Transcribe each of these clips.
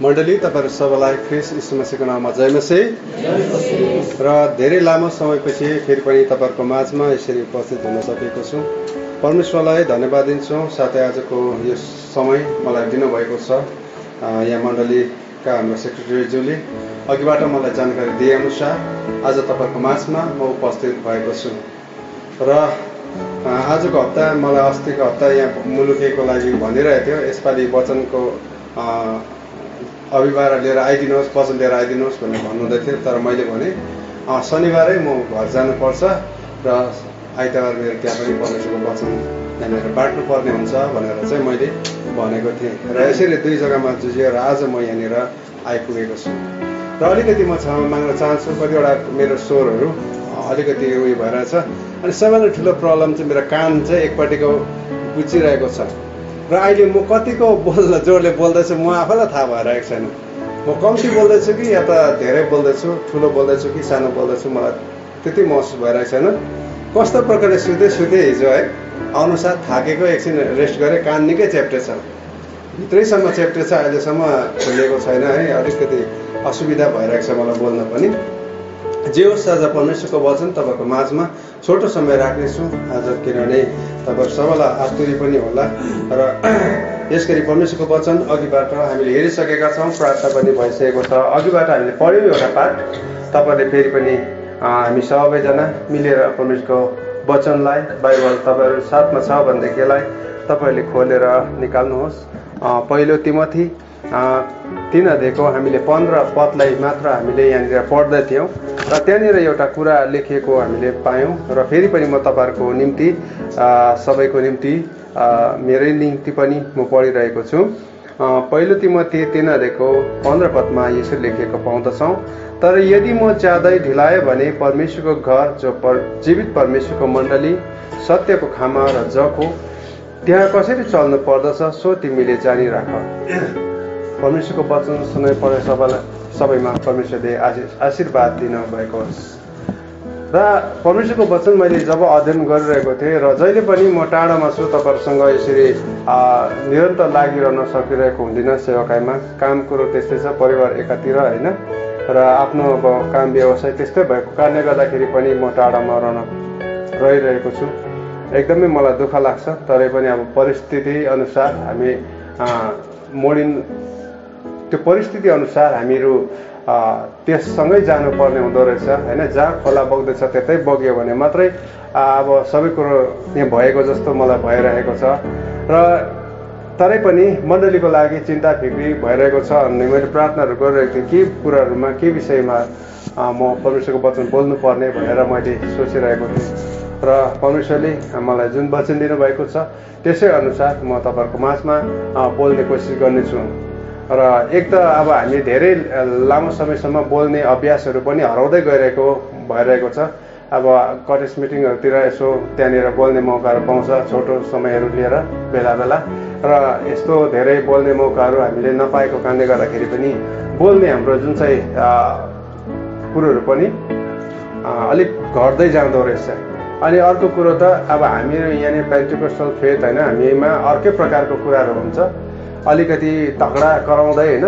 मण्डली तपाईहरु सबैलाई ख्रीष्ट यीशु मसीहको नाममा जय मसीह। र धेरै लामो समयपछि फेरि पनि तपाईहरुको माझमा यसरी उपस्थित हुन सकेको छु। परमेश्वरलाई धन्यवाद दिन्छु। साथै आजको यो समय मलाई दिनुभएको छ। यहाँ मण्डलीका हाम्रो सेक्रेटरी ज्यूले अघिबाट मलाई जानकारी दिए अनुसार आज तपाईहरुको माझमा म उपस्थित भएको छु। र आजको हप्ता मलाई अस्तिको हप्ता यहाँ मुलुकेको लागि भनिरहेको थियो, यसपालि वचनको अभिवार लिएर आइदिनुहोस्, वचन लिएर आइदिनुहोस् भनेर भन्नुहुँदै थियो। तर मैले भने शनिबारै म घर जानुपर्छ र आइतबार मेरो त्यहाँ पनि परमेश्वरको वचन यहाँनिर बाँड्नु पर्ने हुन्छ भनेर चाहिँ मैले भनेको थिएँ। र यसरी दुई जग्गामा जुझेर आज म यहाँनिर आइपुगेको छु। र अलिकति म क्षमा माग्न चाहन्छु, कतिवटा मेरो स्वरहरू अलिकति उयो भइरहेछ। अनि सबैभन्दा ठुलो प्रब्लम चाहिँ मेरो कान चाहिँ एकपट्टिको बुझिरहेको छ। र अहिले म कतिको जोडले बोल्दैछु म आफैलाई थाहा भइरहेको छैन। म कम्ती बोल्दैछु कि या त धेरै बोल्दैछु, ठुलो बोल्दैछु कि सानो बोल्दैछु, मलाई त्यति महसुस भइरहेको छैन। कस्तो प्रकारले सुते हिजो है अनुसार थाकेको, एकछिन रेस्ट गरेँ, कान निकै चेप्टे छ, भित्रैसम्म चेप्टे छ, अहिलेसम्म खोलिएको छैन है। अलिकति असुविधा भइरहेको छ मलाई बोल्न पनि। जे होस्, आज परमेश्वरको वचन तपाईँको माझमा छोटो समय राख्नेछु आज, किनभने तपाईँ सबैलाई आतुरी पनि होला। र यसगरी परमेश्वरको वचन अघिबाट हामीले हेरिसकेका छौँ, प्रार्थना पनि भइसकेको छ। अघिबाट हामीले पढ्यौँ एउटा पाठ, तपाईँले फेरि पनि हामी सबैजना मिलेर परमेश्वरको वचनलाई, बाइबल तपाईँहरू साथमा छ भनेदेखिलाई तपाईँहरूले खोलेर निकाल्नुहोस्। पहिलो तिमोथी 3 अध्यायको हामीले 15 पदलाई मात्र हामीले यहाँनिर पढ्दै थियौँ र त्यहाँनिर एउटा कुरा लेखिएको हामीले पायौँ। र फेरि पनि म तपाईँहरूको निम्ति, सबैको निम्ति, मेरै निम्ति पनि म पढिरहेको छु। पहिलो तिमोथी 3 अध्यायको 15 पदमा यसरी लेखिएको पाउँदछौँ, तर यदि म ज्यादै ढिलाएँ भने परमेश्वरको घर, जो जीवित परमेश्वरको मण्डली, सत्यको खामा र जको त्यहाँ कसरी चल्नु पर्दछ सो तिमीले जानिराख। परमेश्वरको वचन सुनाइ पढे सबैमा परमेश्वरले आशीर्वाद दिनुभएको होस्। र परमेश्वरको वचन मैले जब अध्ययन गरिरहेको थिएँ र जहिले पनि म टाढामा छु, तपाईँहरूसँग यसरी निरन्तर लागिरहन सकिरहेको हुँदिनँ। सेवाकाईमा काम कुरो त्यस्तै छ, परिवार एकातिर होइन, र आफ्नो अब काम व्यवसाय त्यस्तै भएको कारणले गर्दाखेरि पनि म टाढामा रहिरहेको छु। एकदमै मलाई दुःख लाग्छ, तरै पनि अब परिस्थिति अनुसार हामी त्यो परिस्थिति अनुसार हामीहरू त्यससँगै जानुपर्ने हुँदो रहेछ होइन। जहाँ खोला बग्दैछ त्यतै बग्यो भने मात्रै अब सबै कुरो यहाँ भएको जस्तो मलाई भइरहेको छ। र तरै पनि मण्डलीको लागि चिन्ता फिक्री भइरहेको छ अनि मैले प्रार्थनाहरू गरिरहेको थिएँ, के कुराहरूमा, के विषयमा म परमेश्वरको वचन बोल्नुपर्ने भनेर मैले सोचिरहेको थिएँ। र परमेश्वरले मलाई जुन वचन दिनुभएको छ त्यसै अनुसार म तपाईँहरूको माझमा बोल्ने कोसिस गर्नेछु। र एक त अब हामी धेरै लामो समयसम्म बोल्ने अभ्यासहरू पनि हराउँदै भइरहेको छ। अब कटेज मिटिङहरूतिर यसो त्यहाँनिर बोल्ने मौकाहरू पाउँछ, छोटो समयहरू लिएर बेला बेला, र यस्तो धेरै बोल्ने मौकाहरू हामीले नपाएको कारणले गर्दाखेरि पनि बोल्ने हाम्रो जुन चाहिँ कुरोहरू पनि अलिक घट्दै जाँदो रहेछ। अनि अर्को कुरो त अब हामीहरू यहाँनिर पेन्टिकोस्टल फेथ होइन, हामीमा अर्कै प्रकारको कुराहरू हुन्छ, अलिकति तगडा कराउँदै होइन,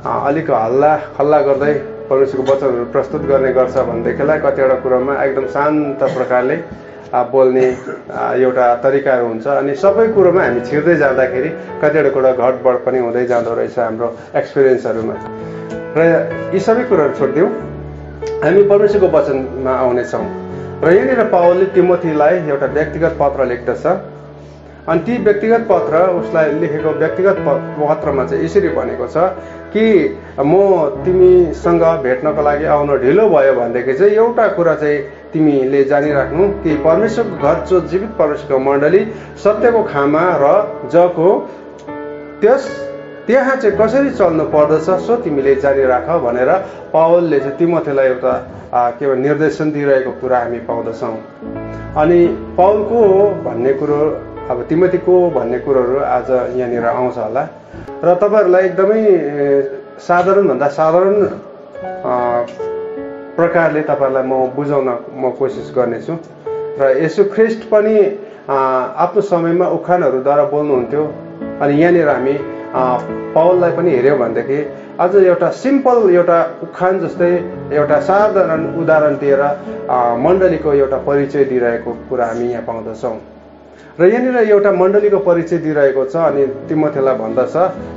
अलिक हल्ला गर्दै परमेश्वरको वचनहरू प्रस्तुत गर्ने गर्छ भनेदेखिलाई कतिवटा कुरोमा एकदम शान्त प्रकारले बोल्ने एउटा तरिकाहरू हुन्छ। अनि सबै कुरोमा हामी छिर्दै जाँदाखेरि कतिवटा कुरा घटबड पनि हुँदै जाँदो रहेछ हाम्रो एक्सपिरियन्सहरूमा। र यी सबै कुराहरू छोडिदिउँ, हामी परमेश्वरको वचनमा आउनेछौँ। र यहाँनिर पावलले तिमोथीलाई एउटा व्यक्तिगत पत्र लेख्दछ। अनि ती व्यक्तिगत पत्र, उसलाई लेखेको व्यक्तिगत पत्रमा चाहिँ यसरी भनेको छ कि म तिमीसँग भेट्नको लागि आउन ढिलो भयो भनेदेखि चाहिँ एउटा कुरा चाहिँ तिमीले जानिराख्नु कि परमेश्वरको घर, जो जीवित परमेश्वरको मण्डली, सत्यको खामा र जको त्यहाँ चाहिँ कसरी चल्नु पर्दछ सो तिमीले जानिराख भनेर पावलले चाहिँ तिमोथीलाई एउटा के भन्छ निर्देशन दिइरहेको कुरा हामी पाउँदछौँ। अनि पावलको भन्ने कुरो, अब तिमोथीको भन्ने कुरोहरू आज यहाँनिर आउँछ होला। र तपाईँहरूलाई एकदमै साधारणभन्दा साधारण प्रकारले तपाईँहरूलाई म बुझाउन कोसिस गर्नेछु। र यसो ख्रिस्ट पनि आफ्नो समयमा उखानहरूद्वारा बोल्नुहुन्थ्यो। अनि यहाँनिर हामी पावललाई पनि हेऱ्यौँ भनेदेखि अझ एउटा सिम्पल एउटा उखान जस्तै एउटा साधारण उदाहरण दिएर मण्डलीको एउटा परिचय दिइरहेको कुरा हामी यहाँ पाउँदछौँ। र यहाँनिर एउटा मण्डलीको परिचय दिइरहेको छ अनि तिमोथीलाई भन्दछ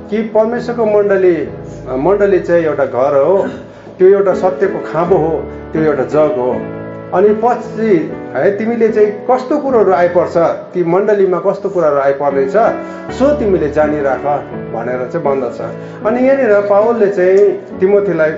कि परमेश्वरको मण्डली चाहिँ एउटा घर हो, त्यो एउटा सत्यको खाँबो हो, त्यो एउटा जग हो। अनि पछि है तिमीले चाहिँ कस्तो कुरोहरू आइपर्छ, ती मण्डलीमा कस्तो कुराहरू आइपर्नेछ सो तिमीले जानिराख भनेर चाहिँ भन्दछ। अनि यहाँनिर पावलले चाहिँ तिमोथीलाई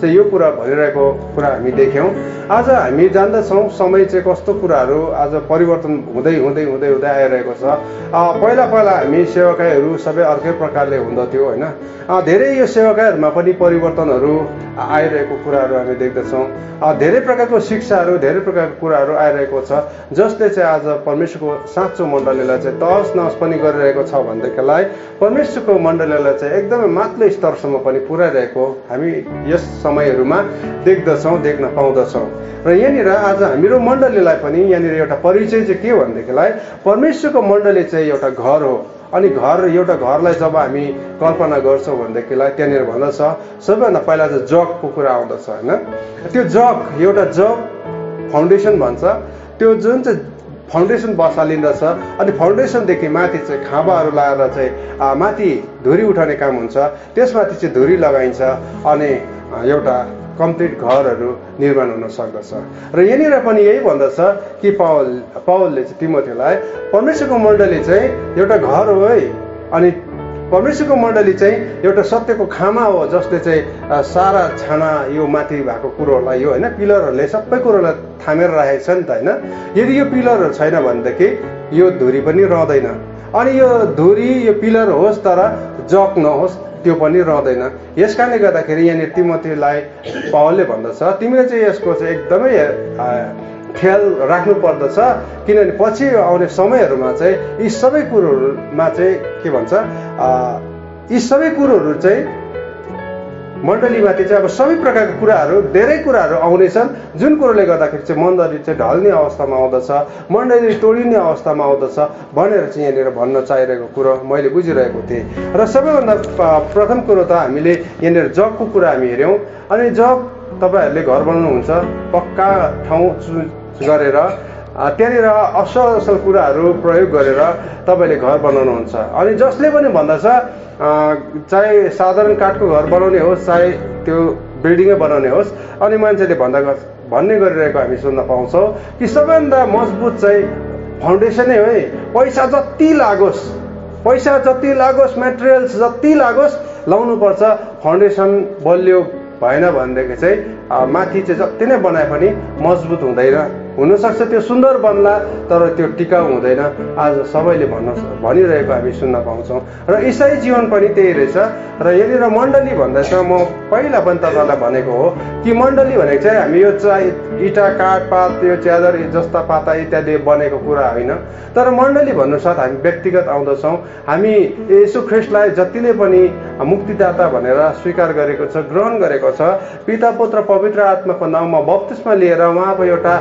चाहिँ यो कुरा भनिरहेको कुरा हामी देख्यौँ। आज हामी जान्दछौँ समय चाहिँ कस्तो कुराहरू आज परिवर्तन हुँदै हुँदै हुँदै हुँदै आइरहेको छ। पहिला हामी सेवकाईहरू सबै अर्कै प्रकारले हुँदथ्यो होइन। धेरै यो सेवकाईहरूमा पनि परिवर्तनहरू आइरहेको कुराहरू हामी देख्दछौँ। धेरै प्रकारको शिक्षाहरू, धेरै प्रकारको कुराहरू आइरहेको छ जसले चाहिँ आज परमेश्वरको साँचो मण्डलीलाई चाहिँ तहस नहस पनि गरिरहेको छ भनेदेखिलाई परमेश्वरको मण्डलीलाई चाहिँ एकदमै माथिल्लो स्तरसम्म पनि पुर्याइरहेको हामी यस समयहरूमा देख्न पाउँदछौँ। र यहाँनिर आज हाम्रो मण्डलीलाई पनि यहाँनिर एउटा परिचय चाहिँ के भनेदेखिलाई परमेश्वरको मण्डली चाहिँ एउटा घर हो। अनि एउटा घरलाई जब हामी कल्पना गर्छौँ भनेदेखिलाई त्यहाँनिर भन्दछ सबैभन्दा पहिला चाहिँ जगको कुरा आउँदछ होइन। त्यो एउटा जग फाउन्डेसन भन्छ, त्यो जुन चाहिँ फाउन्डेसन बसालिन्दछ अनि फाउन्डेसनदेखि माथि चाहिँ खाँबाहरू लगाएर चाहिँ माथि धुरी उठाउने काम हुन्छ, त्यसमाथि चाहिँ धुरी लगाइन्छ अनि एउटा कम्प्लिट घरहरू निर्माण हुन सक्दछ। र यहाँनिर पनि यही भन्दछ कि पावलले चाहिँ तिमोथीलाई परमेश्वरको मण्डली चाहिँ एउटा घर हो है, अनि परमेश्वरको मण्डली चाहिँ एउटा सत्यको खामा हो जसले चाहिँ सारा छाना यो माथि भएको कुरोहरूलाई यो होइन पिलरहरूले सबै कुरोलाई थामेर राखेको छ नि त होइन। यदि यो पिलरहरू छैन भनेदेखि यो धुरी पनि रहँदैन। अनि यो धुरी यो पिलर होस् तर जग नहोस् त्यो पनि रहँदैन। यस कारणले गर्दाखेरि यहाँनिर तिमोथीलाई पावलले भन्दछ तिमीले चाहिँ यसको चाहिँ एकदमै ख्याल राख्नु पर्दछ, किनभने पछि आउने समयहरूमा चाहिँ यी सबै कुरोहरूमा चाहिँ के भन्छ यी सबै कुरोहरू चाहिँ मण्डलीमाथि चाहिँ अब सबै प्रकारको कुराहरू धेरै कुराहरू आउनेछन् जुन कुरोले गर्दाखेरि चाहिँ मण्डली चाहिँ ढल्ने अवस्थामा आउँदछ, मण्डली तोडिने अवस्थामा आउँदछ भनेर चाहिँ यहाँनिर भन्न चाहिरहेको कुरो मैले बुझिरहेको थिएँ। र सबैभन्दा प्रथम कुरो त हामीले यहाँनिर जगको कुरा हामी हेऱ्यौँ। अनि जग तपाईँहरूले घर बनाउनुहुन्छ पक्का ठाउँ गरेर त्यहाँनिर असल कुराहरू प्रयोग गरेर तपाईँले घर बनाउनुहुन्छ। अनि जसले पनि भन्दछ चाहे साधारण काठको घर बनाउने होस् चाहे त्यो बिल्डिङै बनाउने होस्, अनि मान्छेले भन्ने गरिरहेको हामी सुन्न पाउँछौँ कि सबैभन्दा मजबुत चाहिँ फाउन्डेसनै हो है। पैसा जति लागोस् मेटेरियल्स जति लागोस् लाउनुपर्छ, फाउन्डेसन बलियो भएन भनेदेखि चाहिँ माथि चाहिँ जति नै बनाए पनि मजबुत हुँदैन। हुनसक्छ त्यो सुन्दर बन्ला तर त्यो टिकाउ हुँदैन। आज सबैले भनिरहेको हामी सुन्न पाउँछौँ र इसाई जीवन पनि त्यही रहेछ। र यहाँनिर मण्डली भन्दैछ म पहिला पनि तपाईँलाई भनेको हो कि मण्डली भनेको चाहिँ हामी यो चाहिँ इँटा काठ पात यो च्यादर जस्ता पाता इत्यादि बनेको कुरा होइन, तर मण्डली भन्नुसाथ हामी व्यक्तिगत आउँदछौँ। हामी येशू ख्रिस्टलाई जतिले पनि मुक्तिदाता भनेर स्वीकार गरेको छ, ग्रहण गरेको छ, पिता पुत्र पवित्र आत्माको नाममा बप्तिस्मा लिएर उहाँको एउटा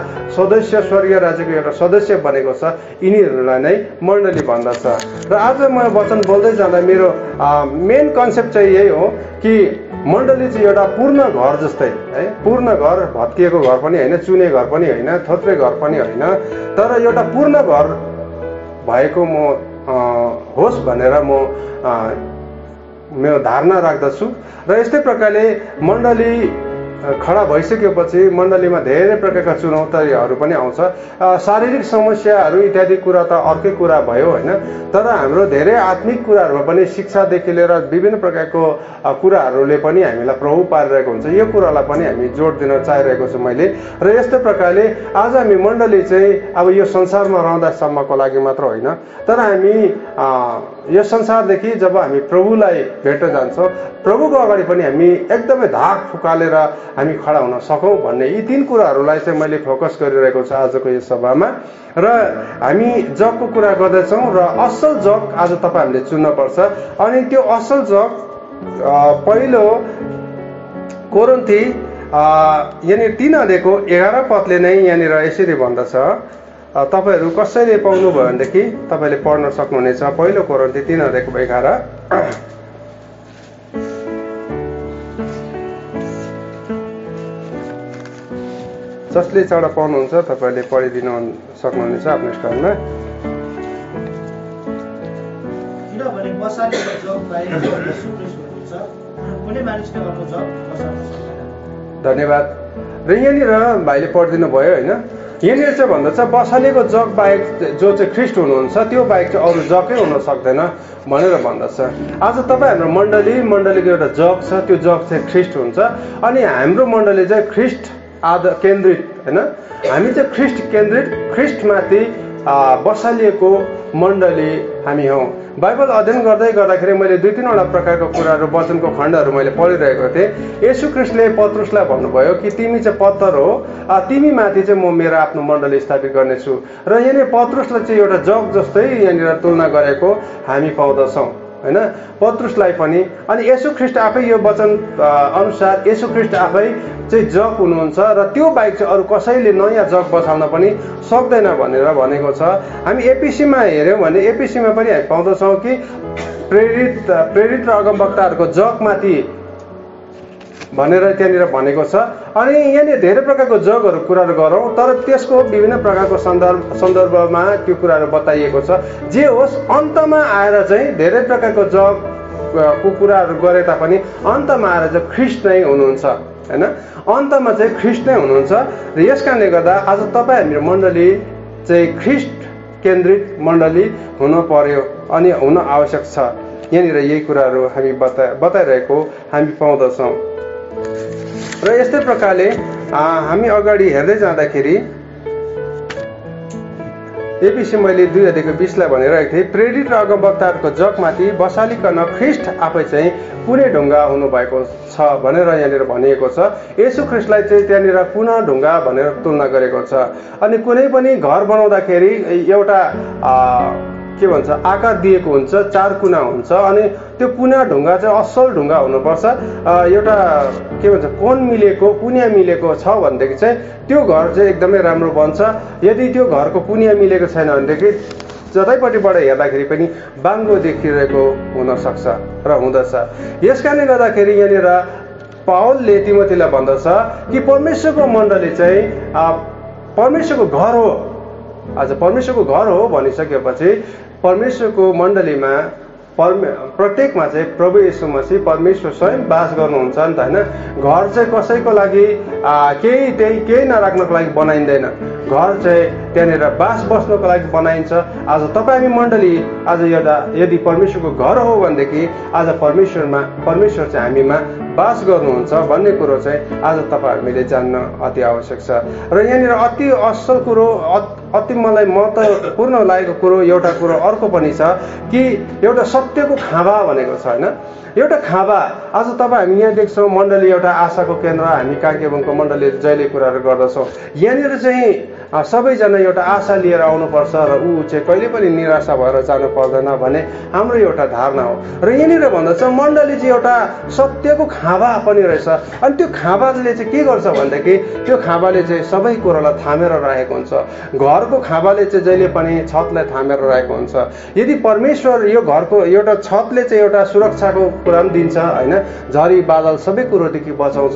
सदस्य स्वर्गीय राज्यको एउटा सदस्य बनेको छ, यिनीहरूलाई नै मण्डली भन्दछ। र आज म वचन बोल्दै जाँदा मेरो मेन कन्सेप्ट चाहिँ यही हो कि मण्डली चाहिँ एउटा पूर्ण घर जस्तै है, पूर्ण घर भत्किएको घर पनि होइन, चुने घर पनि होइन, थोत्रे घर पनि होइन, तर एउटा पूर्ण घर भएको म होस् भनेर म मेरो धारणा राख्दछु। र यस्तै प्रकारले मण्डली खडा भइसकेपछि मण्डलीमा धेरै प्रकारका चुनौतीहरू पनि आउँछ। शारीरिक समस्याहरू इत्यादि कुरा त अर्कै कुरा भयो होइन, तर हाम्रो धेरै आत्मिक कुराहरूमा पनि शिक्षादेखि लिएर विभिन्न प्रकारको कुराहरूले पनि हामीलाई प्रभाव पारिरहेको हुन्छ। यो कुरालाई पनि हामी जोड दिन चाहिरहेको छु मैले। र यस्तै प्रकारले आज हामी मण्डली चाहिँ अब यो संसारमा रहँदासम्मको लागि मात्र होइन, तर हामी यस संसारदेखि जब हामी प्रभुलाई भेट्न जान्छौँ प्रभुको अगाडि पनि हामी एकदमै धाक फुकालेर हामी खडा हुन सकौँ भन्ने यी तीन कुराहरूलाई चाहिँ मैले फोकस गरिरहेको छु आजको यस सभामा। र हामी जगको कुरा गर्दैछौँ र असल जग आज तपाईँहरूले चुन्नुपर्छ। अनि त्यो असल जग पहिलो कोरिन्थी यहाँनिर 3:11 नै यहाँनिर यसरी भन्दछ, तपाईँहरू कसैले पाउनुभयो भनेदेखि तपाईँले पढ्न सक्नुहुनेछ। पहिलो कोरिन्थी 3:11 जसले चाँडो पाउनुहुन्छ तपाईँहरूले पढिदिन सक्नुहुनेछ आफ्नो स्टलमा। किनभने बसालेको जग बाहेक येशू ख्रीष्ट हुनुहुन्छ, कुनै मानिसले अर्को जग बसाल्न सक्दैन। धन्यवाद। र यहाँनिर भाइले पढिदिनु भयो होइन, यहाँनिर चाहिँ भन्दछ बसालेको जग बाहेक जो चाहिँ ख्रीष्ट हुनुहुन्छ त्यो बाहेक चाहिँ अरू जगै हुन सक्दैन भनेर भन्दछ। आज तपाईँ हाम्रो मण्डलीको एउटा जग छ, त्यो जग चाहिँ ख्रीष्ट हुन्छ। अनि हाम्रो मण्डली चाहिँ ख्रीष्ट केन्द्रित होइन, हामी चाहिँ ख्रीष्ट केन्द्रित, ख्रीष्टमाथि बसालिएको मण्डली हामी हौँ। बाइबल अध्ययन गर्दै गर्दाखेरि मैले 2-3वटा प्रकारको कुराहरू वचनको खण्डहरू मैले पढिरहेको थिएँ। येशू ख्रीष्टले पत्रुसलाई भन्नुभयो कि तिमी चाहिँ पत्थर हो, तिमी माथि चाहिँ म मेरो आफ्नो मण्डली स्थापित गर्नेछु। र यहाँनिर पत्रुसलाई चाहिँ एउटा जग जस्तै यहाँनिर तुलना गरेको हामी पाउँदछौँ होइन, पत्रुसलाई पनि। अनि येशू ख्रीष्ट आफै यो वचन अनुसार येशू ख्रीष्ट आफै चाहिँ जग हुनुहुन्छ र त्यो बाहेक चाहिँ अरू कसैले नयाँ जग बसाल्न पनि सक्दैन भनेर भनेको छ। हामी एपिसीमा हेऱ्यौँ भने एपिसीमा पनि हामी पाउँदछौँ कि प्रेरित र अगमवक्ताहरूको जगमाथि भनेर त्यहाँनिर भनेको छ। अनि यहाँनिर धेरै प्रकारको जगहरू कुराहरू गरौँ, तर त्यसको विभिन्न प्रकारको सन्दर्भमा त्यो कुराहरू बताइएको छ। जे होस्, अन्तमा आएर चाहिँ धेरै प्रकारको जगको कुराहरू गरे तापनि अन्तमा आएर चाहिँ ख्रीष्ट नै हुनुहुन्छ होइन, अन्तमा चाहिँ ख्रीष्ट नै हुनुहुन्छ। र यस कारणले गर्दा आज तपाईँ हाम्रो मण्डली चाहिँ ख्रीष्ट केन्द्रित मण्डली हुनु पर्यो अनि हुन आवश्यक छ। यहाँनिर यही कुराहरू हामी बताइरहेको हामी पाउँदछौँ। र यस्तै प्रकारले हामी अगाडि हेर्दै जाँदाखेरि एपिसी मैले 2:20 भनिरहेको थिएँ, प्रेरित र अगमवक्ताहरूको जगमाथि बसालिकन ख्रीष्ट आफै चाहिँ कुनै ढुङ्गा हुनुभएको छ भनेर यहाँनिर भनिएको छ। येशू ख्रीष्टलाई चाहिँ त्यहाँनिर पुनः ढुङ्गा भनेर तुलना गरेको छ। अनि कुनै पनि घर बनाउँदाखेरि एउटा के भन्छ आकार दिएको हुन्छ, 4 कुना हुन्छ, अनि त्यो कुना ढुङ्गा चाहिँ असल ढुङ्गा हुनुपर्छ। एउटा के भन्छ पुनिया मिलेको छ भनेदेखि चाहिँ त्यो घर चाहिँ एकदमै राम्रो बन्छ। यदि त्यो घरको पुनिया मिलेको छैन भनेदेखि जतैपट्टिबाट हेर्दाखेरि पनि बाङ्गो देखिरहेको हुनसक्छ र हुँदछ। यस कारणले गर्दाखेरि यहाँनिर पावलले तिमोथीलाई भन्दछ कि परमेश्वरको मण्डली चाहिँ परमेश्वरको घर हो। आज परमेश्वरको घर हो भनिसकेपछि परमेश्वरको मण्डलीमा प्रत्येकमा चाहिँ प्रभु येशू मसीह परमेश्वर स्वयं बास गर्नुहुन्छ नि त होइन। घर चाहिँ कसैको लागि केही नराख्नको लागि बनाइँदैन, घर चाहिँ त्यहाँनिर बास बस्नको लागि बनाइन्छ। आज तपाईँ हामी मण्डली आज एउटा यदि परमेश्वरको घर हो भनेदेखि आज परमेश्वर चाहिँ हामीमा बास गर्नुहुन्छ भन्ने कुरो चाहिँ आज तपाईँ हामीले जान्न अति आवश्यक छ। र यहाँनिर अति असल कुरो, अति मलाई महत्त्वपूर्ण लागेको कुरो एउटा कुरो अर्को पनि छ कि एउटा सत्यको खाँबा भनेको छ होइन। एउटा खाँबा आज तपाईँ हामी यहाँ देख्छौँ मण्डली एउटा आशाको केन्द्र, हामी काङ्केबुङको मण्डली जहिले कुराहरू गर्दछौँ। यहाँनिर चाहिँ सबैजना एउटा आशा लिएर आउनुपर्छ र ऊ चाहिँ कहिले पनि निराशा भएर जानु पर्दैन भन्ने हाम्रो एउटा धारणा हो। र यहाँनिर भन्दछ मण्डली चाहिँ एउटा सत्यको खाँबा पनि रहेछ। अनि त्यो खाँबाले चाहिँ के गर्छ भनेदेखि त्यो खाँबाले चाहिँ सबै कुरालाई थामेर राखेको हुन्छ। घरको खाँबाले चाहिँ जहिले पनि छतलाई थामेर राखेको हुन्छ। यदि परमेश्वर यो घरको एउटा छतले चाहिँ एउटा सुरक्षाको कुरा पनि दिन्छ होइन, झरी बादल सबै कुरोदेखि बचाउँछ,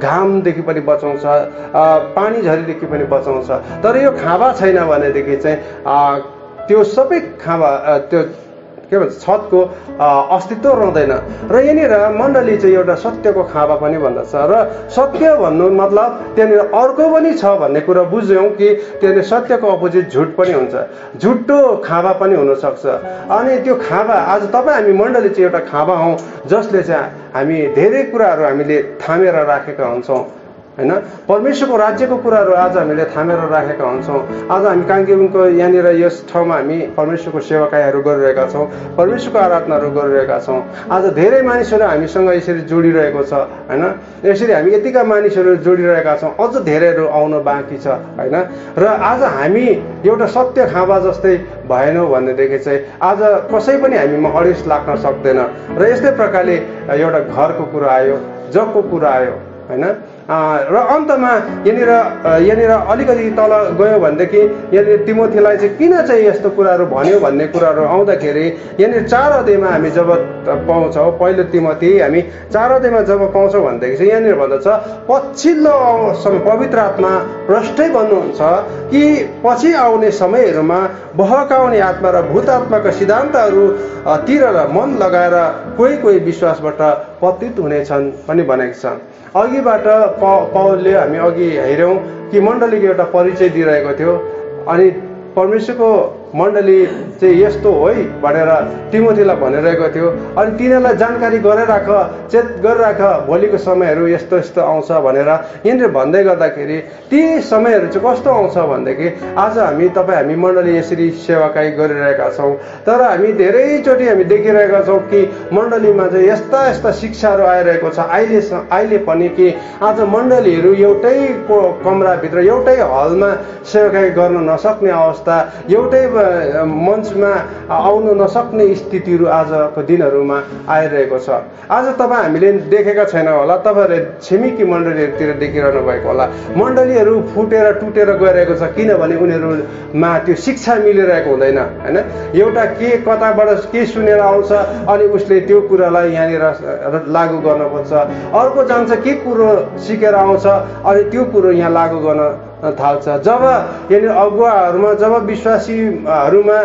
घामदेखि पनि बचाउँछ, पानी झरीदेखि पनि बचाउँछ। तर यो खाँबा छैन भनेदेखि चाहिँ त्यो सबै खाँबा त्यो के भन्छ छतको अस्तित्व रहँदैन। र यहाँनिर मण्डली चाहिँ एउटा सत्यको खाँबा पनि भन्दछ। र सत्य भन्नु मतलब त्यहाँनिर अर्को पनि छ भन्ने कुरा बुझ्यौँ कि त्यहाँनिर सत्यको अपोजिट झुट पनि हुन्छ, झुटो खाँबा पनि हुनसक्छ। अनि त्यो खाँबा आज तपाईँ हामी मण्डली चाहिँ एउटा खाँबा हौँ जसले चाहिँ हामी धेरै कुराहरू हामीले थामेर राखेका हुन्छौँ होइन। परमेश्वरको राज्यको कुराहरू आज हामीले थामेर राखेका हुन्छौँ। आज हामी काङ्केबुङको यहाँनिर यस ठाउँमा हामी परमेश्वरको सेवाकाईहरू गरिरहेका छौँ, परमेश्वरको आराधनाहरू गरिरहेका छौँ। आज धेरै मानिसहरू हामीसँग यसरी जोडिरहेको छ होइन। यसरी हामी यतिका मानिसहरू जोडिरहेका छौँ, अझ धेरैहरू आउनु बाँकी छ होइन। र आज हामी एउटा सत्य खाँबा जस्तै भएनौँ भनेदेखि चाहिँ आज कसै पनि हामीमा अडिस लाग्न सक्दैन। र यस्तै प्रकारले एउटा घरको कुरा आयो, जगको कुरा आयो होइन। र अन्तमा यहाँनिर अलिकति तल गयो भनेदेखि यहाँनिर तिमोथीलाई चाहिँ किन चाहिँ यस्तो कुराहरू भन्यो भन्ने कुराहरू आउँदाखेरि यहाँनिर 4 अध्यायमा हामी जब पाउँछौँ, पहिलो तिमोथी हामी 4 अध्यायमा जब पाउँछौँ भनेदेखि चाहिँ यहाँनिर भन्दछ पछिल्लो समय पवित्र आत्मा प्रष्टै भन्नुहुन्छ कि पछि आउने समयहरूमा बहकाउने आत्मा र भूत आत्माका सिद्धान्तहरू तिर मन लगाएर कोही विश्वासबाट पतित हुनेछन् पनि भनेको छ। अघिबाट पौलले हामी अघि हेऱ्यौँ कि मण्डलीको एउटा परिचय दिइरहेको थियो अनि परमेश्वरको मण्डली चाहिँ यस्तो हो है भनेर तिमोथीलाई भनिरहेको थियो अनि तिनीहरूलाई जानकारी गराइराख, चेत गरिराख, भोलिको समयहरू यस्तो यस्तो आउँछ भनेर यहाँनिर भन्दै गर्दाखेरि ती समयहरू चाहिँ कस्तो आउँछ भनेदेखि आज हामी मण्डली यसरी सेवाकाई गरिरहेका छौँ, तर हामी धेरैचोटि हामी देखिरहेका छौँ कि मण्डलीमा चाहिँ यस्ता यस्ता शिक्षाहरू आइरहेको छ अहिले पनि कि आज मण्डलीहरू एउटै कमराभित्र एउटै हलमा सेवाकाई गर्न नसक्ने अवस्था, एउटै मञ्चमा आउन नसक्ने स्थितिहरू आजको दिनहरूमा आइरहेको छ। आज तपाईँ हामीले देखेका छैनौँ होला, तपाईँहरूले छिमेकी मण्डलीहरूतिर देखिरहनु भएको होला। मण्डलीहरू फुटेर टुटेर गइरहेको छ किनभने उनीहरूमा त्यो शिक्षा मिलिरहेको हुँदैन होइन। एउटा के कताबाट के सुनेर आउँछ अनि उसले त्यो कुरालाई यहाँनिर लागू गर्न खोज्छ, अर्को जान्छ के कुरो सिकेर आउँछ अनि त्यो कुरो यहाँ लागू गर्न थाल्छ। जब यहाँनिर अगुवाहरूमा, जब विश्वासीहरूमा,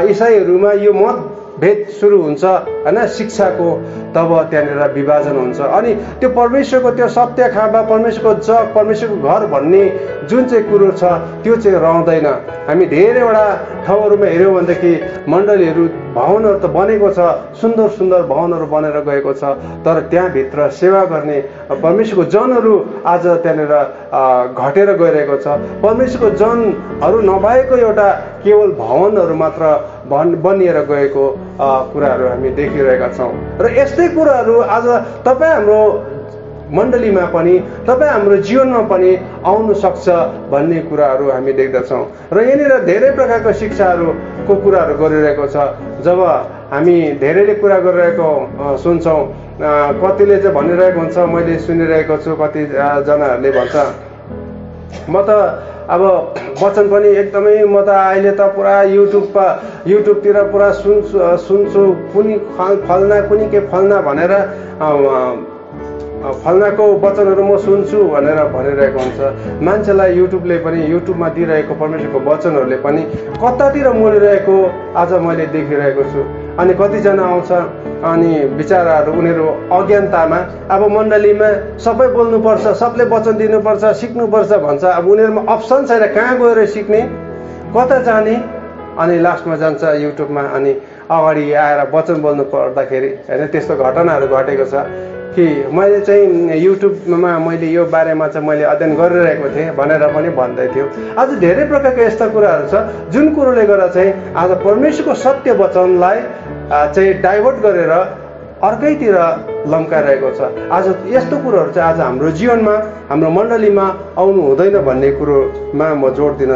इसाईहरूमा यो मतभेद सुरु हुन्छ होइन शिक्षाको, तब त्यहाँनिर विभाजन हुन्छ अनि त्यो परमेश्वरको त्यो सत्य खाबा, परमेश्वरको जग, परमेश्वरको घर भन्ने जुन चाहिँ कुरो छ त्यो चाहिँ रहँदैन। हामी धेरैवटा ठाउँहरूमा हेऱ्यौँ भनेदेखि मण्डलीहरू भवनहरू त बनेको छ, सुन्दर सुन्दर भवनहरू बनेर गएको छ, तर त्यहाँभित्र सेवा गर्ने परमेश्वरको जनहरू आज त्यहाँनिर घटेर गइरहेको छ। परमेश्वरको जनहरू नभएको एउटा केवल भवनहरू मात्र बनिएर गएको कुराहरू हामी देखिरहेका छौँ। र यस्तै कुराहरू आज तपाईँ हाम्रो मण्डलीमा पनि, तपाईँ हाम्रो जीवनमा पनि आउनु सक्छ भन्ने कुराहरू हामी देख्दछौँ। र यहाँनिर धेरै प्रकारको शिक्षाहरूको कुराहरू गरिरहेको छ। जब हामी धेरैले कुरा गरिरहेको सुन्छौँ, कतिले चाहिँ भनिरहेको हुन्छ, मैले सुनिरहेको छु, कतिजनाहरूले भन्छ म त अब वचन पनि एकदमै म त अहिले त पुरा युट्युबतिर पुरा सुन्छु कुनी फल्ना कुनी के फल्ना भनेर फल्नाको वचनहरू म सुन्छु भनेर भनिरहेको हुन्छ। मान्छेलाई युट्युबमा दिइरहेको परमेश्वरको वचनहरूले पनि कतातिर मोडिरहेको आज मैले देखिरहेको छु। अनि कतिजना आउँछ अनि बिचाराहरू उनीहरू अज्ञानतामा अब मण्डलीमा सबै बोल्नुपर्छ, सबले वचन दिनुपर्छ, सिक्नुपर्छ भन्छ। अब उनीहरूमा अप्सन छैन, कहाँ गएर सिक्ने, कता जाने, अनि लास्टमा जान्छ युट्युबमा अनि अगाडि आएर वचन बोल्नु पर्दाखेरि होइन त्यस्तो घटनाहरू घटेको छ कि मैले चाहिँ युट्युबमा मैले यो बारेमा चाहिँ मैले अध्ययन गरिरहेको थिएँ भनेर पनि भन्दै थियो। आज धेरै प्रकारका यस्ता कुराहरू छ जुन कुरोले गर्दा चाहिँ आज परमेश्वरको सत्य वचनलाई चाहिँ डाइभर्ट गरेर अर्कैतिर लम्काइरहेको छ। आज यस्तो कुरोहरू चाहिँ आज हाम्रो जीवनमा, हाम्रो मण्डलीमा आउनु हुँदैन भन्ने कुरोमा म जोड दिन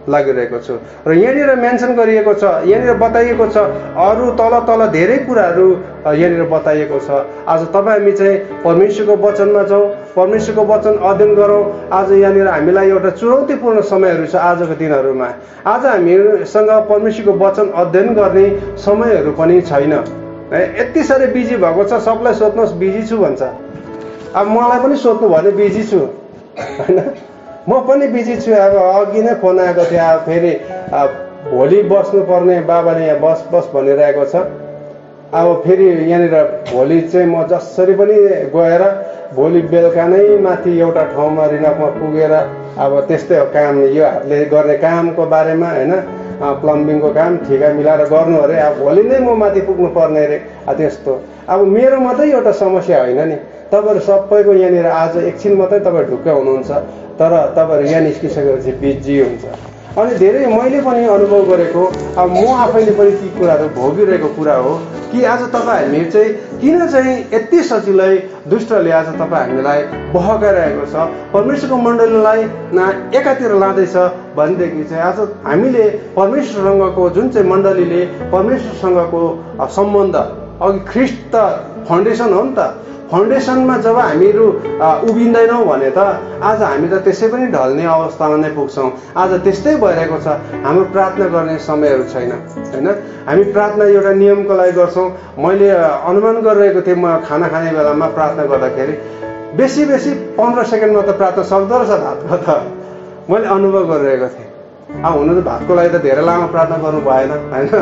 लागिरहेको छु। र यहाँनिर मेन्सन गरिएको छ, यहाँनिर बताइएको छ, अरू तल धेरै कुराहरू यहाँनिर बताइएको छ। आज तपाईँ हामी चाहिँ परमेश्वरको वचनमा जाउँ, परमेश्वरको वचन अध्ययन गरौँ। आज यहाँनिर हामीलाई एउटा चुनौतीपूर्ण समयहरू छ आजको दिनहरूमा। आज हामीसँग परमेश्वरको वचन अध्ययन गर्ने समयहरू पनि छैन। यति साह्रै बिजी भएको छ, सबलाई सोध्नुहोस् बिजी छु भन्छ। अब मलाई पनि सोध्नु भने बिजी छु होइन, म पनि बिजी छु। अब अघि नै फोन आएको थियो, अब फेरि भोलि बस्नुपर्ने बाबाले यहाँ बस भनिरहेको छ। अब फेरि यहाँनिर भोलि चाहिँ म जसरी पनि गएर भोलि बेलुका नै माथि एउटा ठाउँमा रिनकमा पुगेर अब त्यस्तै हो काम, यो हातले गर्ने कामको बारेमा होइन, प्लम्बिङको काम ठिका मिलाएर गर्नु अरे। अब भोलि नै म माथि पुग्नु पर्ने अरे। त्यस्तो अब मेरो मात्रै एउटा समस्या होइन नि, तपाईँहरू सबैको यहाँनिर आज एकछिन मात्रै तपाईँ ढुक्क हुनुहुन्छ, तर तपाईँहरू यहाँ निस्किसकेपछि बिजी हुन्छ। अनि धेरै मैले पनि अनुभव गरेको, अब म आफैले पनि ती कुराहरू भोगिरहेको कुरा हो कि आज तपाईँ हामी चाहिँ किन चाहिँ यति सजिलै दुष्टले आज तपाईँ हामीलाई बहकाइरहेको छ, परमेश्वरको मण्डलीलाई एकातिर लाँदैछ भनेदेखि चाहिँ आज हामीले परमेश्वरसँगको जुन चाहिँ मण्डलीले परमेश्वरसँगको सम्बन्ध अघि ख्रिस्ट त फाउन्डेसन हो नि त। फाउन्डेसनमा जब हामीहरू उभिँदैनौँ भने त आज हामी त त्यसै पनि ढल्ने अवस्थामा नै पुग्छौँ। आज त्यस्तै भइरहेको छ। हाम्रो प्रार्थना गर्ने समयहरू छैन होइन। हामी प्रार्थना एउटा नियमको लागि गर्छौँ। मैले अनुमान गरिरहेको थिएँ, म खाना खाने बेलामा प्रार्थना गर्दाखेरि बेसी 15 सेकेन्डमा त प्रार्थना सक्दो रहेछ भातको त मैले अनुभव गरिरहेको थिएँ। अब हुनु त भातको लागि त धेरै लामो प्रार्थना गर्नु भएन होइन।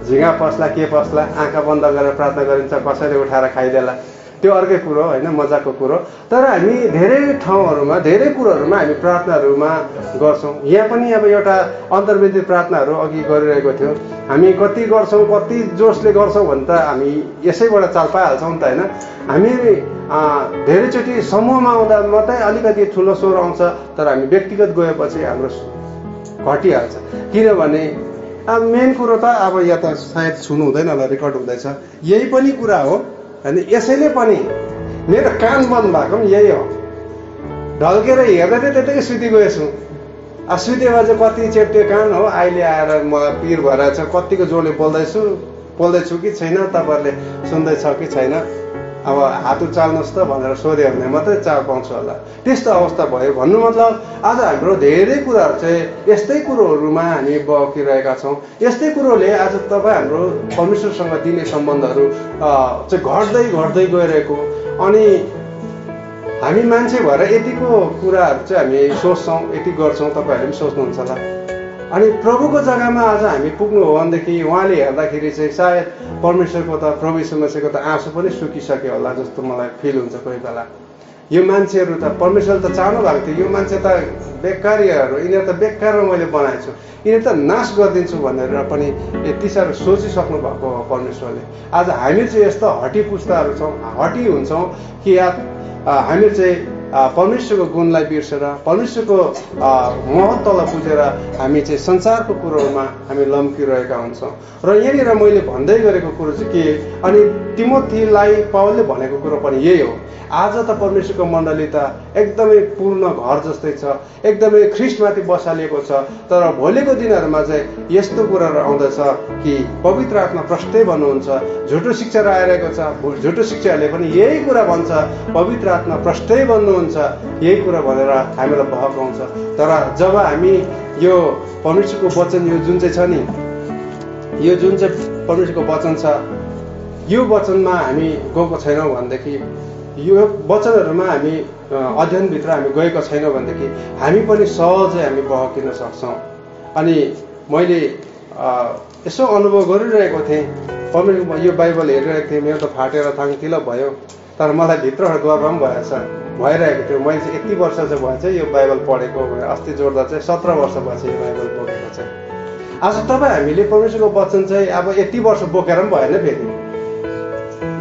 झिँगा पस्ला के पस्ला आँखा बन्द गरेर प्रार्थना गरिन्छ, कसैले उठाएर खाइदेला, त्यो अर्कै कुरो होइन, मजाको कुरो। तर हामी धेरै ठाउँहरूमा धेरै कुरोहरूमा हामी प्रार्थनाहरूमा गर्छौँ। यहाँ पनि अब एउटा अन्तर्वेदी प्रार्थनाहरू अघि गरिरहेको थियो। हामी कति गर्छौँ, कति जोसले गर्छौँ भने त हामी यसैबाट चाल पाइहाल्छौँ नि त होइन। हामी धेरैचोटि समूहमा आउँदा मात्रै अलिकति ठुलो स्वर आउँछ, तर हामी व्यक्तिगत गएपछि हाम्रो घटिहाल्छ। किनभने अब मेन कुरो त अब यहाँ त सायद सुन्नु हुँदैन होला, रेकर्ड हुँदैछ, यही पनि कुरा हो होइन। यसैले पनि मेरो कान बन्द भएको पनि यही हो। ढल्केर हेर्दै थिएँ त्यतिकै सुति गएछु। सुतेमा चाहिँ कति चेप्टे कान हो, अहिले आएर मलाई पिर भइरहेको छ, कतिको जोडले बोल्दैछु कि छैन, तपाईँहरूले सुन्दैछ कि छैन, अब हात उचाल्नुहोस् त भनेर सोध्यो भने मात्रै चाल पाउँछु होला, त्यस्तो अवस्था भयो। भन्नु मतलब आज हाम्रो धेरै कुराहरू चाहिँ यस्तै कुरोहरूमा हामी बकिरहेका छौँ। यस्तै कुरोले आज तपाईँ हाम्रो परमेश्वरसँग दिने सम्बन्धहरू चाहिँ घट्दै गइरहेको। अनि हामी मान्छे भएर यतिको कुराहरू चाहिँ हामी सोच्छौँ, यति गर्छौँ, तपाईँहरूले पनि सोच्नुहुन्छ होला। अनि प्रभुको जग्गामा आज हामी पुग्नु हो भनेदेखि उहाँले हेर्दाखेरि चाहिँ सायद परमेश्वरको त प्रभु यीशु मसीहको त आँसु पनि सुकिसक्यो होला जस्तो मलाई फिल हुन्छ कोही बेला। यो मान्छेहरू त परमेश्वरले त चाहनु भएको थियो, यो मान्छे त बेकारीहरू, यिनीहरू त बेकारमा मैले बनाएको छु, यिनीहरू त नाश गरिदिन्छु भनेर पनि यति साह्रो सोचिसक्नु भएको हो परमेश्वरले। आज हामी चाहिँ यस्तो हटी पुस्ताहरू छौँ, हटी हुन्छौँ कि हामी चाहिँ परमेश्वरको गुणलाई बिर्सेर परमेश्वरको महत्त्वलाई बुझेर हामी चाहिँ संसारको कुरोहरूमा हामी लम्किरहेका हुन्छौँ। र यहाँनिर मैले भन्दै गरेको कुरो चाहिँ के, अनि तिमोथीलाई पावलले भनेको कुरो पनि यही हो। आज त परमेश्वरको मण्डली त एकदमै पूर्ण घर जस्तै छ, एकदमै ख्रिस्टमाथि बसालिएको छ। तर भोलिको दिनहरूमा चाहिँ यस्तो कुराहरू आउँदछ कि पवित्र आत्मा प्रष्टै भन्नुहुन्छ, झुटो शिक्षा आइरहेको छ, झुटो शिक्षाहरूले पनि यही कुरा भन्छ, पवित्र आत्मा प्रष्टै भन्नुहुन्छ, यही कुरा भनेर हामीलाई बहकाउँछ। तर जब हामी यो परमेश्वरको वचन यो जुन चाहिँ छ नि, यो जुन चाहिँ परमेश्वरको वचन छ, यो वचनमा हामी गएको छैनौँ भनेदेखि, यो वचनहरूमा हामी अध्ययनभित्र हामी गएको छैनौँ भनेदेखि हामी पनि सहजै हामी बहकिन सक्छौँ। अनि मैले यसो अनुभव गरिरहेको थिएँ, परमेश्वर यो बाइबल हेरिरहेको थिएँ, मेरो त फाटेर थाङथिल भयो, तर मलाई भित्रबाट गर्व पनि भइरहेको थियो। मैले चाहिँ यति वर्ष चाहिँ भयो चाहिँ यो बाइबल पढेको, अस्ति जोड्दा चाहिँ 17 वर्ष भएछ यो बाइबल बोकेको चाहिँ। आज तपाईँ हामीले परमेश्वरको वचन चाहिँ अब यति वर्ष बोकेर पनि भएन, फेरि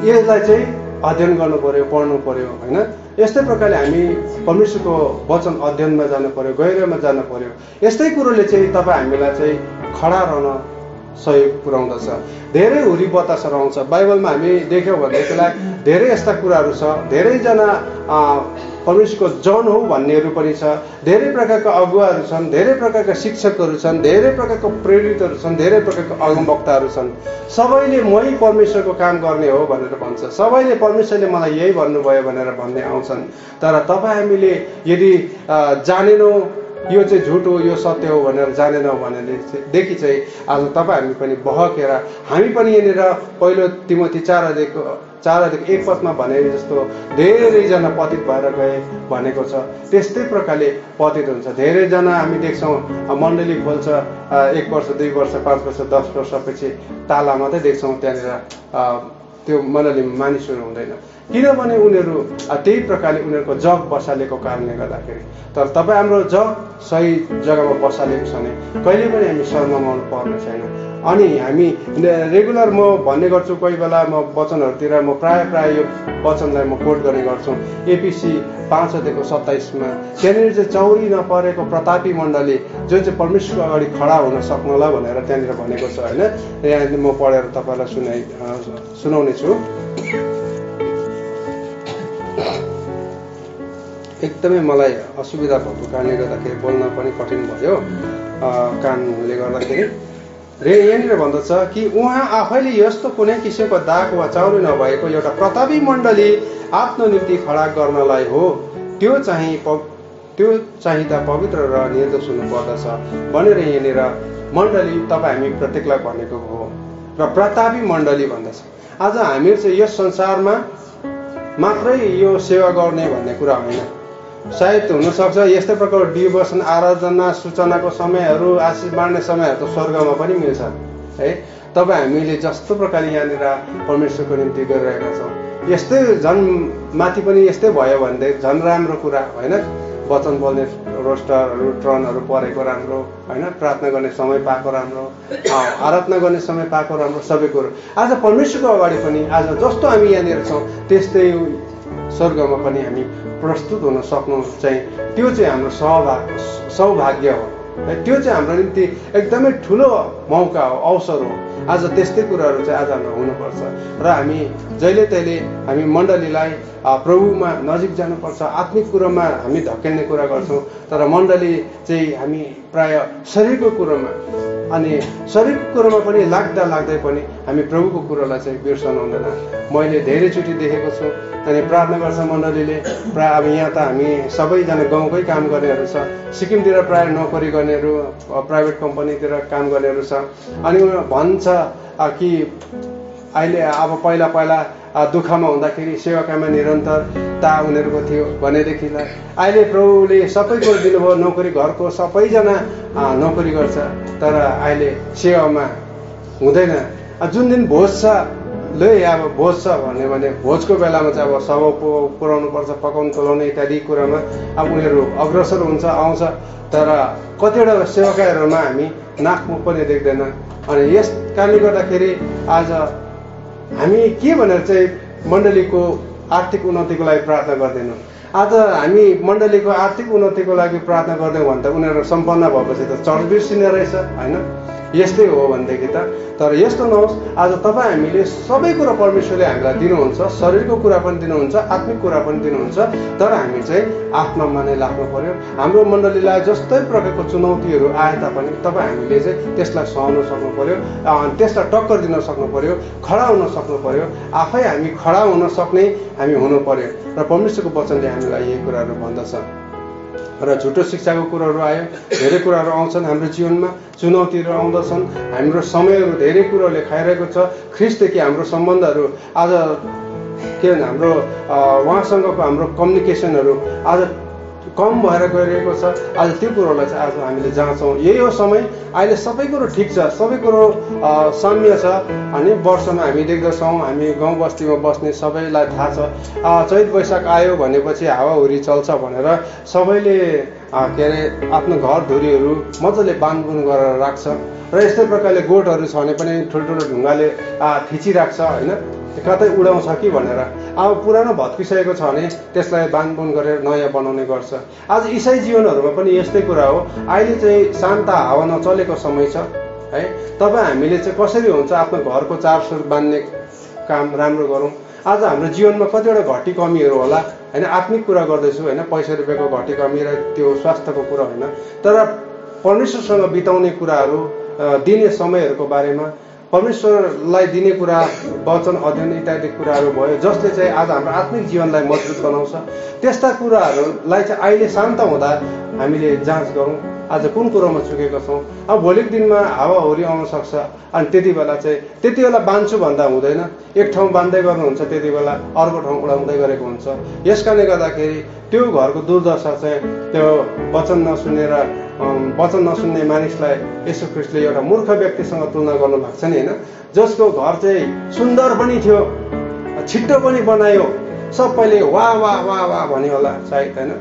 यसलाई चाहिँ अध्ययन गर्नु पर्यो, पढ्नु पर्यो होइन। यस्तै प्रकारले हामी परमेश्वरको वचन अध्ययनमा जानु पर्यो, गहिरोमा जानु पर्यो। यस्तै कुरोले चाहिँ तपाईँ हामीलाई चाहिँ खडा रहन सहयोग पुर्याउँदछ। धेरै हुरी बतासहरू आउँछ बाइबलमा, हामी देख्यौँ भनेदेखिलाई धेरै यस्ता कुराहरू छ। धेरैजना परमेश्वरको जन हो भन्नेहरू पनि छ, धेरै प्रकारका अगुवाहरू छन्, धेरै प्रकारका शिक्षकहरू छन्, धेरै प्रकारको प्रेरितहरू छन्, धेरै प्रकारका अगमवक्ताहरू छन्। सबैले मै परमेश्वरको काम गर्ने हो भनेर भन्छ, सबैले परमेश्वरले मलाई यही भन्नुभयो भनेर भन्ने आउँछन्। तर तपाईँ हामीले यदि जानेनौँ यो चाहिँ झुट हो, यो सत्य हो भनेर जानेनौँ भनेदेखि चाहिँ आज तपाईँ हामी पनि बहकेर हामी पनि यहाँनिर पहिलो तिमोथी 4:1 भने जस्तो धेरैजना पतित भएर गए भनेको छ, त्यस्तै प्रकारले पतित हुन्छ। धेरैजना हामी देख्छौँ मण्डली खोल्छ, 1 वर्ष 2 वर्ष 5 वर्ष 10 वर्षपछि ताला मात्रै देख्छौँ, त्यहाँनिर त्यो मण्डलीमा मानिसहरू हुँदैन, किनभने उनीहरू त्यही प्रकारले उनीहरूको जग बसालेको कारणले गर्दाखेरि। तर तपाईँ हाम्रो जग सही जग्गामा बसालेको छ भने कहिले पनि हामी शर्माउनु पर्ने छैन। अनि हामी रेगुलर म भन्ने गर्छु, कोही बेला म वचनहरूतिर म प्राय यो वचनलाई म कोट गर्ने गर्छु। एपिसी 5:27 त्यहाँनिर चाहिँ चौरी नपरेको प्रतापी मण्डली जुन चाहिँ परमेश्वरको अगाडि खडा हुन सक्नुला भनेर त्यहाँनिर भनेको छ होइन। यहाँ म पढेर तपाईँलाई सुनाउने छु। एकदमै मलाई असुविधा भएको कारणले गर्दाखेरि बोल्न पनि कठिन भयो कानले गर्दाखेरि। यहाँनिर भन्दछ कि उहाँ आफैले यस्तो कुनै किसिमको दाग वा चाउरी नभएको एउटा प्रतापी मण्डली आफ्नो निम्ति खडा गर्नलाई हो, त्यो चाहिँदा पवित्र र निर्दोष हुनुपर्दछ भनेर यहाँनिर मण्डली तपाईँ हामी प्रत्येकलाई भनेको हो र प्रतापी मण्डली भन्दछ। आज हामीहरू चाहिँ यस संसारमा मात्रै यो सेवा गर्ने भन्ने कुरा होइन। सायद हुनसक्छ यस्तै प्रकारको डिभोसन, आराधना, सूचनाको समयहरू, आशिष बाँड्ने समयहरू त स्वर्गमा पनि मिल्छ है। तपाईँ हामीले जस्तो प्रकारले यहाँनिर परमेश्वरको निम्ति गरिरहेका छौँ, यस्तै झन् माथि पनि यस्तै भयो भने झन् राम्रो कुरा होइन। वचन बोल्ने रोस्टरहरू, ट्रनहरू परेको राम्रो होइन, प्रार्थना गर्ने समय पाएको राम्रो, आराधना गर्ने समय पाएको राम्रो, सबै कुरो आज परमेश्वरको अगाडि पनि आज जस्तो हामी यहाँनिर छौँ त्यस्तै स्वर्गमा पनि हामी प्रस्तुत हुन सक्नु चाहिँ त्यो चाहिँ हाम्रो सौभाग्य हो है। त्यो चाहिँ हाम्रो निम्ति एकदमै ठुलो मौका हो, अवसर हो। आज त्यस्तै कुराहरू चाहिँ आज हाम्रो हुनुपर्छ र हामी जहिले तहिले हामी मण्डलीलाई प्रभुमा नजिक जानुपर्छ। आत्मिक कुरोमा हामी धकेल्ने कुरा गर्छौँ, तर मण्डली चाहिँ हामी प्राय शरीरको कुरोमा अनि शरीरको कुरोमा पनि लाग्दै पनि हामी प्रभुको कुरोलाई चाहिँ बिर्सन हुँदैन। मैले धेरैचोटि देखेको छु अनि प्रार्थना गर्छ मण्डलीले प्राय। अब यहाँ त हामी सबैजना गाउँकै काम गर्नेहरू छ, सिक्किमतिर प्राय नोकरी गर्नेहरू, प्राइभेट कम्पनीतिर काम गर्नेहरू छ। अनि भन्छ कि अहिले अब पहिला दुःखमा हुँदाखेरि सेवाकामा निरन्तरता उनीहरूको थियो भनेदेखिलाई अहिले प्रभुले सबै कुरो दिनुभयो, नोकरी घरको सबैजना नोकरी गर्छ, तर अहिले सेवामा हुँदैन। जुन दिन भोज छ अब भोज छ भने भोजको बेलामा चाहिँ अब सबै पुर्याउनु पर्छ, पकाउनु तुलाउने इत्यादि कुरामा अब उनीहरू अग्रसर हुन्छ, आउँछ। तर कतिवटा सेवाकाहरूमा हामी नाकमुख पनि देख्दैन। अनि यस कारणले गर्दाखेरि आज हामी के भनेर चाहिँ मण्डलीको आर्थिक उन्नतिको लागि प्रार्थना गर्दैनौँ। आज हामी मण्डलीको आर्थिक उन्नतिको लागि प्रार्थना गर्दैनौँ भने त उनीहरू सम्पन्न भएपछि त चर्च बिर्सिने रहेछ होइन। यस्तै हो भनेदेखि त। तर यस्तो नहोस्, आज तपाईँ हामीले सबै कुरा परमेश्वरले हामीलाई दिनुहुन्छ, शरीरको कुरा पनि दिनुहुन्छ, आत्मिक कुरा पनि दिनुहुन्छ। तर हामी चाहिँ आत्मामा नै लाग्नु पर्यो। हाम्रो मण्डलीलाई जस्तै प्रकारको चुनौतीहरू आए तापनि तपाईँ हामीले चाहिँ त्यसलाई सहनु सक्नु पर्यो, त्यसलाई टक्कर दिन सक्नु पर्यो, खडा हुन सक्नु पर्यो। आफै हामी खडा हुन सक्ने हामी हुनु पर्यो र परमेश्वरको वचनले हामीलाई यही कुराहरू भन्दछ। र झुटो शिक्षाको कुराहरू आयो, धेरै कुराहरू आउँछन् हाम्रो जीवनमा, चुनौतीहरू आउँदछन्, हाम्रो समयहरू धेरै कुरोहरूले खाइरहेको छ। ख्रिस्टदेखि हाम्रो सम्बन्धहरू आज के भन्छ हाम्रो उहाँसँगको हाम्रो कम्युनिकेसनहरू आज कम भएर गइरहेको छ। आज त्यो कुरोलाई चाहिँ आज हामीले जान्छौँ। यही हो समय, अहिले सबै कुरो ठिक छ, सबै कुरो साम्य छ। अनि वर्षमा हामी देख्दछौँ, हामी गाउँ बस्तीमा बस्ने सबैलाई थाहा छ, चैत वैशाख आयो भनेपछि हावाहुरी चल्छ भनेर सबैले के अरे आफ्नो घर धुरीहरू मजाले बाँधबुन गरेर राख्छ। र यस्तै प्रकारले गोठहरू छ भने पनि ठुल्ठुलो ढुङ्गाले थिचिराख्छ होइन, कतै उडाउँछ कि भनेर। अब पुरानो भत्किसकेको छ भने त्यसलाई बाँधबुन गरेर नयाँ बनाउने गर्छ। आज इसाई जीवनहरूमा पनि यस्तै कुरा हो। अहिले चाहिँ शान्त हावा नचलेको समय छ है। तपाईँ हामीले चाहिँ कसरी हुन्छ आफ्नो घरको चारसुर बाँध्ने काम राम्रो गरौँ। आज हाम्रो जीवनमा कतिवटा घटी कमीहरू होला होइन, आत्मिक कुरा गर्दैछु होइन, पैसा रुपियाँको घटी कमी र त्यो स्वास्थ्यको कुरा होइन, तर परमेश्वरसँग बिताउने कुराहरू, दिने समयहरूको बारेमा, परमेश्वरलाई दिने कुरा, वचन अध्ययन इत्यादि कुराहरू भयो जसले चाहिँ आज हाम्रो आत्मिक जीवनलाई मजबुत बनाउँछ। त्यस्ता कुराहरूलाई चाहिँ अहिले शान्त हुँदा हामीले जाँच गरौँ आज कुन कुरोमा चुकेको छौँ। अब भोलिको दिनमा हावाहुरी आउन सक्छ अनि त्यति बेला बाँध्छु भन्दा हुँदैन। एक ठाउँ बाँध्दै गर्नुहुन्छ, त्यति बेला अर्को ठाउँ उडाउँदै गरेको हुन्छ। यस कारणले गर्दाखेरि त्यो घरको दुर्दशा चाहिँ त्यो वचन नसुन्ने मानिसलाई येशू ख्रीष्टले एउटा मूर्ख व्यक्तिसँग तुलना गर्नु भएको छ नि होइन, जसको घर चाहिँ सुन्दर पनि थियो, छिट्टो पनि बनायो, सबैले वाह वाह वाह वाह भन्यो होला सायद होइन,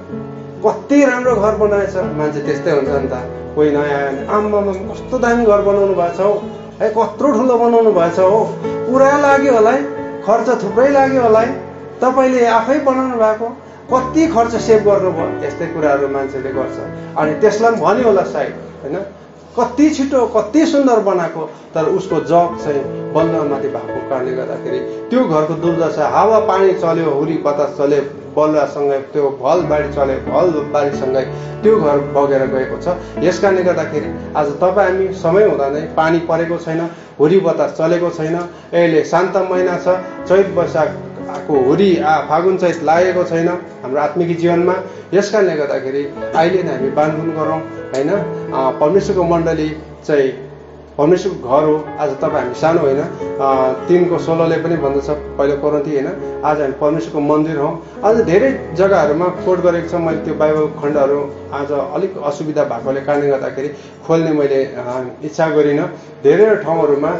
कति राम्रो घर बनाएछ। मान्छे त्यस्तै हुन्छ नि त, कोही नयाँ आयो आम्मा कस्तो दामी घर बनाउनु भएको छ हौ है, कत्रो ठुलो बनाउनु भएछ हो, पुरा लाग्यो होला है, खर्च थुप्रै लाग्यो होला है, तपाईँले आफै बनाउनु भएको, कति खर्च सेभ गर्नुभयो। यस्तै कुराहरू मान्छेले गर्छ अनि त्यसलाई पनि भन्यो होला सायद होइन, कति छिटो कति सुन्दर बनाएको, तर उसको जग चाहिँ बल्लमाथि भएको कारणले गर्दाखेरि त्यो घरको दुर्दशा, हावा पानी चल्यो, हुरी बतास चल्यो बलुवासँगै त्यो भल बारीसँगै त्यो घर बगेर गएको छ। यस कारणले गर्दाखेरि आज तपाईँ हामी समय हुँदा नै पानी परेको छैन, हुरी बतास चलेको छैन, अहिले शान्त महिना छ, चैत वैशाखको हुरी फागुन चैत लागेको छैन हाम्रो आत्मिक जीवनमा। यस कारणले गर्दाखेरि अहिले नै हामी बाँधबुन गरौँ होइन। परमेश्वरको मण्डली चाहिँ परमेश्वरको घर हो। आज तपाईँ हामी सानो होइन, 3:16 पनि भन्दछ पहिलो कोरिन्थी होइन, आज हामी परमेश्वरको मन्दिर हौँ। आज धेरै जग्गाहरूमा कोट गरेको छ, मैले त्यो बाइबल खण्डहरू आज अलिक असुविधा भएकोले कारणले गर्दाखेरि खोल्ने मैले इच्छा गरिनँ। धेरै ठाउँहरूमा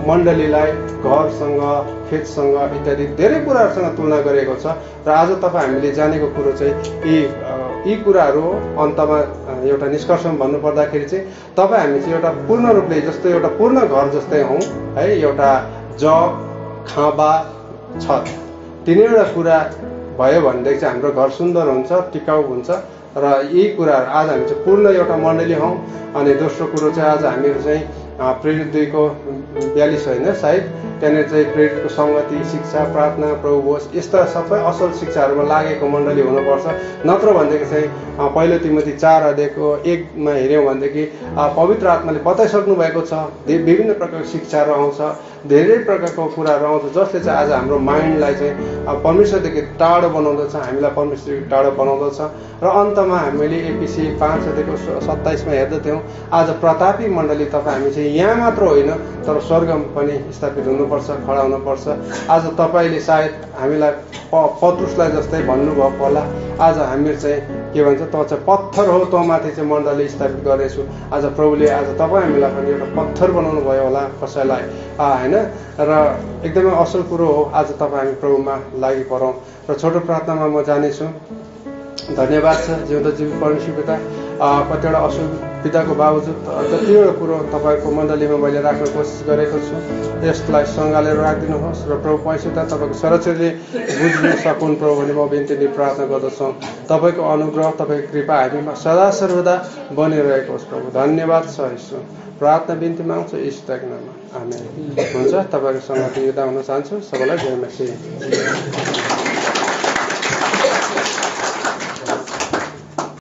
मण्डलीलाई घरसँग खेतसँग इत्यादि धेरै कुराहरूसँग तुलना गरिएको छ। र आज तपाईँ हामीले जानेको कुरो चाहिँ यी कुराहरू अन्तमा एउटा निष्कर्षमा भन्नुपर्दाखेरि चाहिँ तपाईँ हामी चाहिँ एउटा पूर्ण रूपले जस्तो एउटा पूर्ण घर जस्तै हौँ है। एउटा जग, खाँबा, छत, तिनैवटा कुरा भयो भनेदेखि चाहिँ हाम्रो घर सुन्दर हुन्छ, टिकाउ हुन्छ। र यी कुराहरू आज हामी चाहिँ पूर्ण एउटा मण्डली हौँ। अनि दोस्रो कुरो चाहिँ आज हामीहरू चाहिँ प्रेरित 2:42 होइन सायद, त्यहाँनिर चाहिँ प्रेरितको सङ्गति, शिक्षा, प्रार्थना, प्रभु होस्, यस्ता सबै असल शिक्षाहरूमा लागेको मण्डली हुनुपर्छ। नत्र भनेदेखि चाहिँ पहिलो तिमोथी 4:1 हेऱ्यौँ भनेदेखि पवित्र आत्माले बताइसक्नु भएको छ, विभिन्न प्रकारको शिक्षाहरू आउँछ, धेरै प्रकारको कुराहरू आउँछ जसले चाहिँ आज हाम्रो माइन्डलाई चाहिँ परमेश्वरदेखि टाढो बनाउँदछ, हामीलाई परमेश्वरदेखि टाढो बनाउँदछ। र अन्तमा हामीले एपिसी 5:27 हेर्दथ्यौँ, आज प्रतापी मण्डली तपाईँ हामी चाहिँ यहाँ मात्र होइन तर स्वर्गमा पनि स्थापित हुनुपर्छ, खडा हुनुपर्छ। आज तपाईँले सायद हामीलाई पत्रुसलाई जस्तै भन्नुभएको होला, आज हामीहरू चाहिँ के भन्छ, त चाहिँ पत्थर हो, तँ माथि चाहिँ मण्डली स्थापित गरेछु। आज प्रभुले आज तपाईँ हामीलाई पनि एउटा पत्थर बनाउनु भयो होला कसैलाई होइन। र एकदमै असल कुरो हो, आज तपाईँ हामी प्रभुमा लागि परौँ। र छोटो प्रार्थनामा म जानेछु। धन्यवाद छ जिउँदो जीवी परमेश्वर पिता, कतिवटा असुविधाको बावजुद कतिवटा कुरो तपाईँको मण्डलीमा मैले राख्न कोसिस गरेको छु। यसलाई सँगालेर राखिदिनुहोस् र प्रभु पैसा तपाईँको सरस्वतीले बुझ्न सकुन् प्रभु भने म बिन्ती प्रार्थना गर्दछु। तपाईँको अनुग्रह, तपाईँको कृपा हामीमा सदा सर्वदा बनिरहेको होस् प्रभु। धन्यवाद छ यीशु। प्रार्थना बिन्ती माग्छु यीशुको नाममा, आमेन। हुन्छ, तपाईँको सङ्गति बिदा हुन चाहन्छु। सबैलाई जय मसीह।